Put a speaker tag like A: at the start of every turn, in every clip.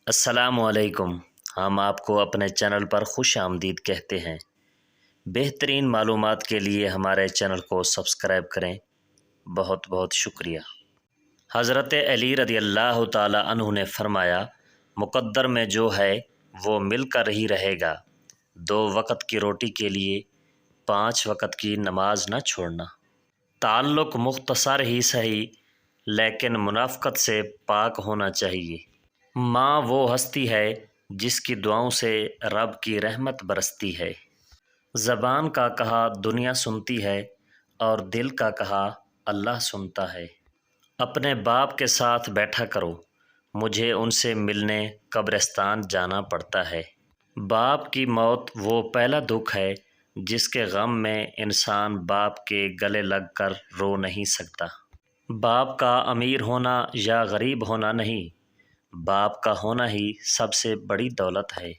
A: السلام علیکم۔ ہم آپ کو اپنے چینل پر خوش آمدید کہتے ہیں۔ بہترین معلومات کے لیے ہمارے چینل کو سبسکرائب کریں۔ بہت بہت شکریہ۔ حضرت علی رضی اللہ تعالی عنہ نے فرمایا، مقدر میں جو ہے وہ مل کر ہی رہے گا۔ 2 وقت کی روٹی کے لیے 5 وقت کی نماز نہ چھوڑنا۔ تعلق مختصر ہی صحیح لیکن منافقت سے پاک ہونا چاہیے۔ ماں وہ ہستی ہے جس کی دعاؤں سے رب کی رحمت برستی ہے۔ زبان کا کہا دنیا سنتی ہے اور دل کا کہا اللہ سنتا ہے۔ اپنے باپ کے ساتھ بیٹھا کرو، مجھے ان سے ملنے قبرستان جانا پڑتا ہے۔ باپ کی موت وہ پہلا دکھ ہے جس کے غم میں انسان باپ کے گلے لگ کر رو نہیں سکتا۔ باپ کا امیر ہونا یا غریب ہونا نہیں، باپ کا ہونا ہی سب سے بڑی دولت ہے۔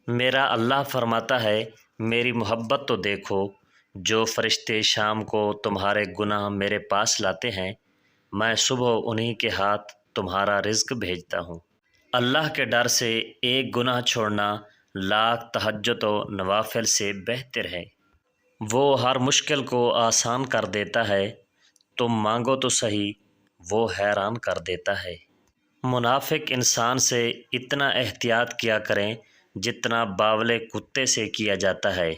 A: میرا اللہ فرماتا ہے، میری محبت تو دیکھو، جو فرشتے شام کو تمہارے گناہ میرے پاس لاتے ہیں، میں صبح انہی کے ہاتھ تمہارا رزق بھیجتا ہوں۔ اللہ کے ڈر سے ایک گناہ چھوڑنا لاکھ تہجد و نوافل سے بہتر ہے۔ وہ ہر مشکل کو آسان کر دیتا ہے، تم مانگو تو صحیح، وہ حیران کر دیتا ہے۔ منافق انسان سے اتنا احتیاط کیا کریں جتنا باولے کتے سے کیا جاتا ہے،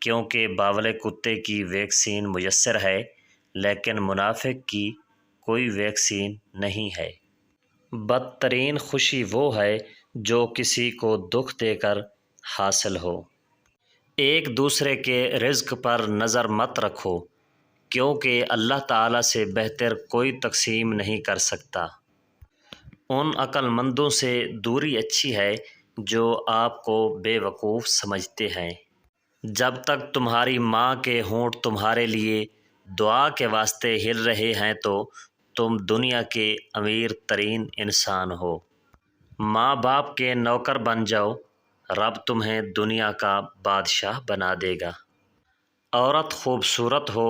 A: کیونکہ باولے کتے کی ویکسین میسر ہے لیکن منافق کی کوئی ویکسین نہیں ہے۔ بدترین خوشی وہ ہے جو کسی کو دکھ دے کر حاصل ہو۔ ایک دوسرے کے رزق پر نظر مت رکھو، کیونکہ اللہ تعالیٰ سے بہتر کوئی تقسیم نہیں کر سکتا۔ ان عقل مندوں سے دوری اچھی ہے جو آپ کو بے وقوف سمجھتے ہیں۔ جب تک تمہاری ماں کے ہونٹ تمہارے لیے دعا کے واسطے ہل رہے ہیں تو تم دنیا کے امیر ترین انسان ہو۔ ماں باپ کے نوکر بن جاؤ، رب تمہیں دنیا کا بادشاہ بنا دے گا۔ عورت خوبصورت ہو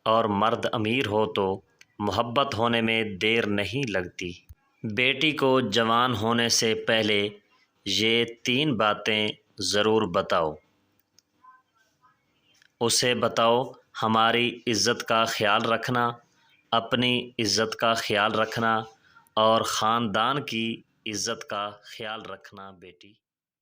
A: اور مرد امیر ہو تو محبت ہونے میں دیر نہیں لگتی۔ بیٹی کو جوان ہونے سے پہلے یہ 3 باتیں ضرور بتاؤ۔ اسے بتاؤ ہماری عزت کا خیال رکھنا، اپنی عزت کا خیال رکھنا اور خاندان کی عزت کا خیال رکھنا۔ بیٹی